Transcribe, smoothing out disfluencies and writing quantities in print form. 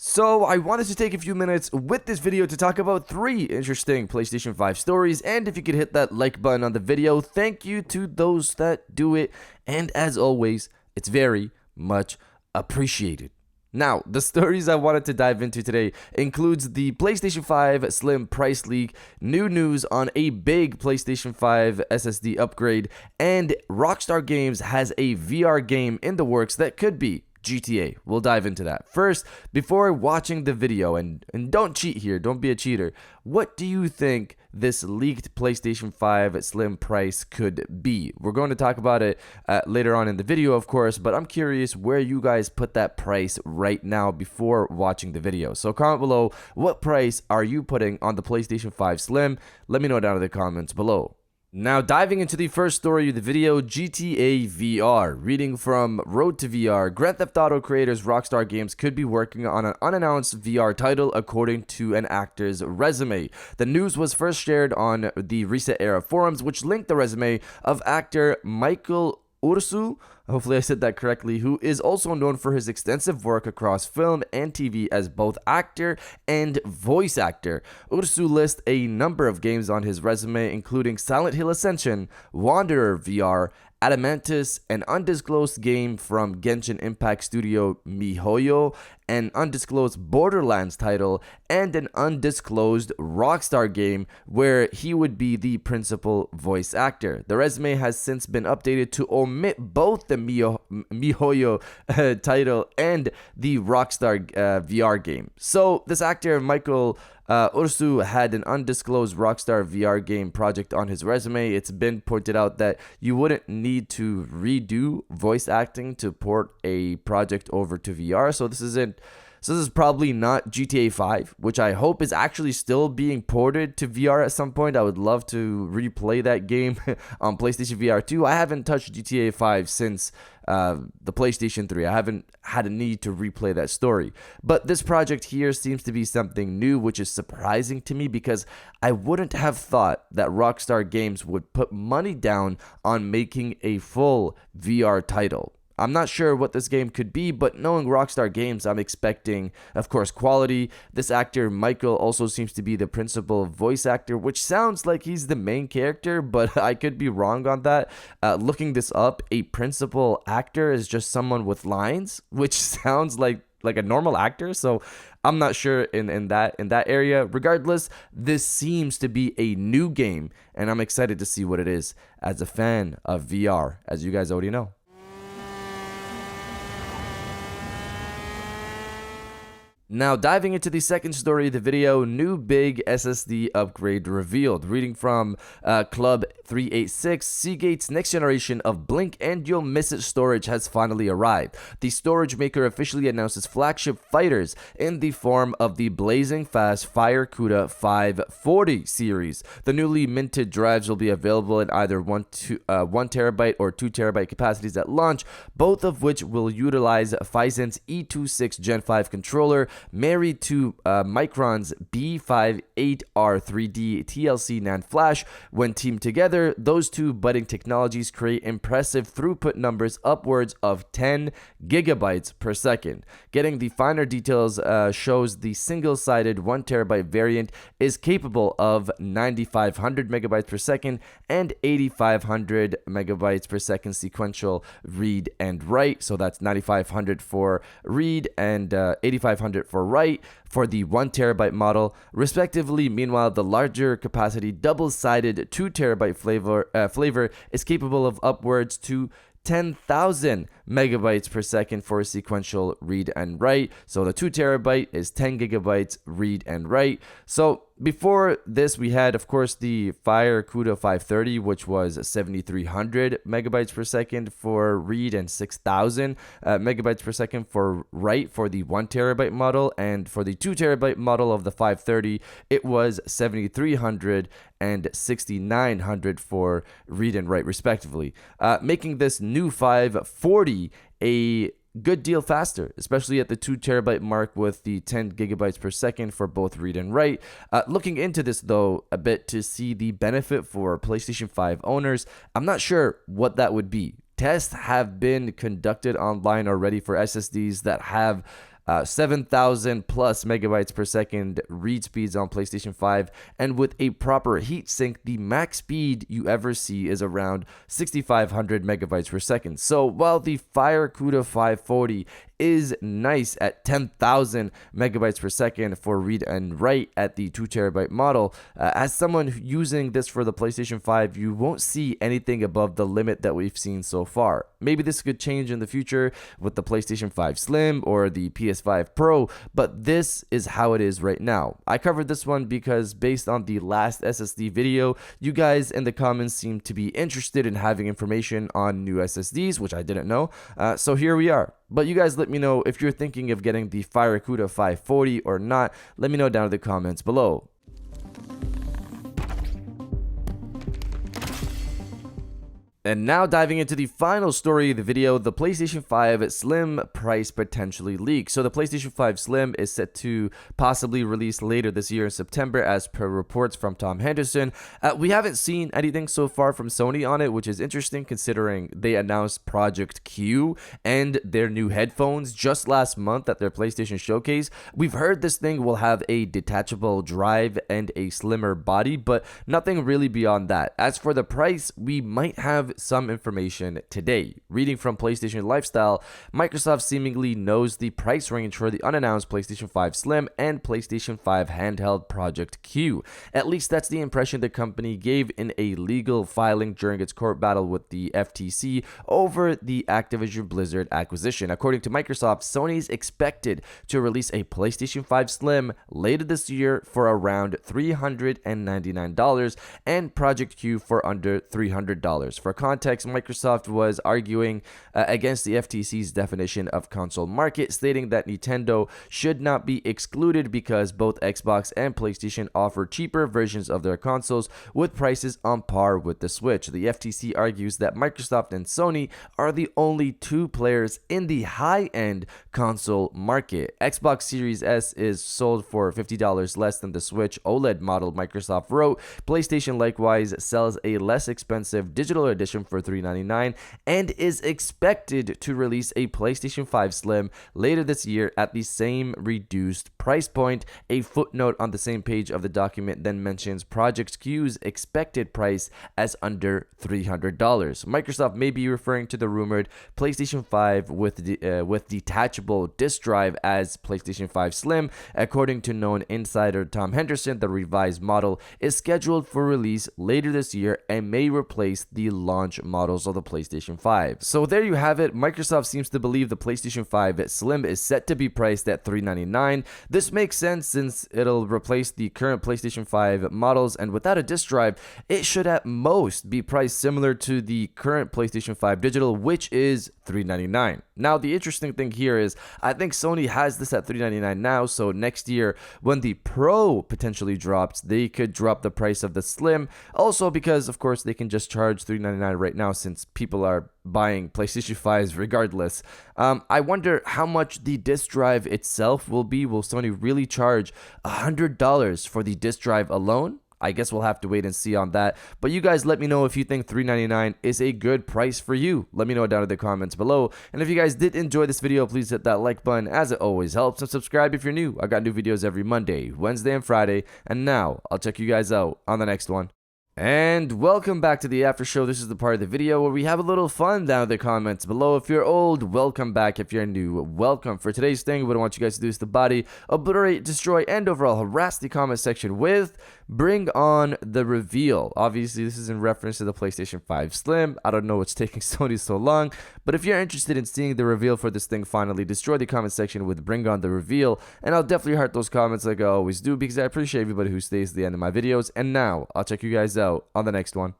So I wanted to take a few minutes with this video to talk about 3 interesting PlayStation 5 stories, and if you could hit that like button on the video, thank you to those that do it, and as always, it's very much appreciated. Now, the stories I wanted to dive into today includes the PlayStation 5 Slim price leak, new news on a big PlayStation 5 SSD upgrade, and Rockstar Games has a VR game in the works that could be GTA. We'll dive into that. First, before watching the video, and don't cheat here, don't be a cheater, what do you think this leaked PlayStation 5 Slim price could be? We're going to talk about it later on in the video, of course, but I'm curious where you guys put that price right now before watching the video. So comment below, what price are you putting on the PlayStation 5 Slim? Let me know down in the comments below. Now, diving into the first story of the video, GTA VR. Reading from Road to VR, Grand Theft Auto creators Rockstar Games could be working on an unannounced VR title according to an actor's resume. The news was first shared on the Reset Era forums, which linked the resume of actor Michael Ursu, hopefully I said that correctly, who is also known for his extensive work across film and TV as both actor and voice actor. Ursu lists a number of games on his resume, including Silent Hill Ascension, Wanderer VR, Adamantis, an undisclosed game from Genshin Impact studio MiHoYo, an undisclosed Borderlands title, and an undisclosed Rockstar game where he would be the principal voice actor. The resume has since been updated to omit both the MiHoYo title and the Rockstar VR game. So this actor, Michael Ursu, had an undisclosed Rockstar VR game project on his resume. It's been pointed out that you wouldn't need to redo voice acting to port a project over to VR. So this is probably not GTA 5, which I hope is actually still being ported to VR at some point. I would love to replay that game on PlayStation VR 2. I haven't touched GTA 5 since the PlayStation 3. I haven't had a need to replay that story. But this project here seems to be something new, which is surprising to me because I wouldn't have thought that Rockstar Games would put money down on making a full VR title. I'm not sure what this game could be, but knowing Rockstar Games, I'm expecting, of course, quality. This actor, Michael, also seems to be the principal voice actor, which sounds like he's the main character, but I could be wrong on that. Looking this up, a principal actor is just someone with lines, which sounds like a normal actor, so I'm not sure in that area. Regardless, this seems to be a new game, and I'm excited to see what it is as a fan of VR, as you guys already know. Now, diving into the second story of the video, new big SSD upgrade revealed. Reading from Club 386, Seagate's next generation of Blink and You'll Miss It storage has finally arrived. The storage maker officially announced its flagship fighters in the form of the blazing fast FireCuda 540 series. The newly minted drives will be available in either 1 terabyte or 2 terabyte capacities at launch, both of which will utilize Phisense E26 Gen 5 controller, married to Micron's B58R3D TLC NAND flash. When teamed together, those two budding technologies create impressive throughput numbers upwards of 10 gigabytes per second. Getting the finer details shows the single-sided 1 terabyte variant is capable of 9500 megabytes per second and 8500 megabytes per second sequential read and write. So that's 9500 for read and 8500 for write for the 1 terabyte model, respectively. Meanwhile, the larger capacity double-sided 2 terabyte flavor is capable of upwards to 10,000 megabytes per second for sequential read and write. So the 2 terabyte is 10 gigabytes read and write. So before this, we had, of course, the FireCuda 530, which was 7,300 megabytes per second for read and 6,000 megabytes per second for write for the 1 terabyte model. And for the 2 terabyte model of the 530, it was 7,300 and 6,900 for read and write, respectively, making this new 540 a good deal faster, especially at the 2 terabyte mark with the 10 gigabytes per second for both read and write. Looking into this, though, a bit to see the benefit for PlayStation 5 owners, I'm not sure what that would be. Tests have been conducted online already for SSDs that have 7,000 plus megabytes per second read speeds on PlayStation 5, and with a proper heatsink, the max speed you ever see is around 6,500 megabytes per second. So while the Fire CUDA 540 is nice at 10,000 megabytes per second for read and write at the 2 terabyte model, as someone using this for the PlayStation 5, you won't see anything above the limit that we've seen so far. Maybe this could change in the future with the PlayStation 5 Slim or the PS5 Pro, but this is how it is right now. I covered this one because based on the last SSD video, you guys in the comments seem to be interested in having information on new SSDs, which I didn't know, so here we are. But you guys let me know if you're thinking of getting the Fire CUDA 540 or not. Let me know down in the comments below. And now diving into the final story of the video, the PlayStation 5 Slim price potentially leaks. So the PlayStation 5 Slim is set to possibly release later this year in September as per reports from Tom Henderson. We haven't seen anything so far from Sony on it, which is interesting considering they announced Project Q and their new headphones just last month at their PlayStation Showcase. We've heard this thing will have a detachable drive and a slimmer body, but nothing really beyond that. As for the price, we might have some information today. Reading from PlayStation Lifestyle, Microsoft seemingly knows the price range for the unannounced PlayStation 5 Slim and PlayStation 5 handheld Project Q. At least that's the impression the company gave in a legal filing during its court battle with the FTC over the Activision Blizzard acquisition. According to Microsoft, Sony's expected to release a PlayStation 5 Slim later this year for around $399 and Project Q for under $300. For context, Microsoft was arguing against the FTC's definition of console market, stating that Nintendo should not be excluded because both Xbox and PlayStation offer cheaper versions of their consoles with prices on par with the Switch. The FTC argues that Microsoft and Sony are the only two players in the high-end console market. Xbox Series S is sold for $50 less than the Switch OLED model, Microsoft wrote. PlayStation likewise sells a less expensive digital edition for $399 and is expected to release a PlayStation 5 Slim later this year at the same reduced price point. A footnote on the same page of the document then mentions Project Q's expected price as under $300. Microsoft may be referring to the rumored PlayStation 5 with detachable disk drive as PlayStation 5 Slim. According to known insider Tom Henderson, the revised model is scheduled for release later this year and may replace the launch models of the PlayStation 5. So there you have it. Microsoft seems to believe the PlayStation 5 Slim is set to be priced at $399. This makes sense since it'll replace the current PlayStation 5 models, and without a disk drive, it should at most be priced similar to the current PlayStation 5 digital, which is $399. Now, the interesting thing here is I think Sony has this at $399 now, so next year when the Pro potentially drops, they could drop the price of the Slim. Also because, of course, they can just charge $399 right now since people are buying PlayStation 5s regardless. I wonder how much the disk drive itself will be. Will Sony really charge $100 for the disk drive alone? I guess we'll have to wait and see on that. But you guys let me know if you think $399 is a good price for you. Let me know down in the comments below. And if you guys did enjoy this video, please hit that like button as it always helps. And subscribe if you're new. I got new videos every Monday, Wednesday, and Friday. And now I'll check you guys out on the next one. And welcome back to the after show. This is the part of the video where we have a little fun down in the comments below. If you're old, welcome back. If you're new, welcome. For today's thing, what I want you guys to do is to body, obliterate, destroy, and overall harass the comment section with Bring On the Reveal. Obviously, this is in reference to the PlayStation 5 Slim. I don't know what's taking Sony so long, but if you're interested in seeing the reveal for this thing finally, destroy the comment section with Bring On the Reveal, and I'll definitely heart those comments like I always do because I appreciate everybody who stays to the end of my videos. And now, I'll check you guys out on the next one.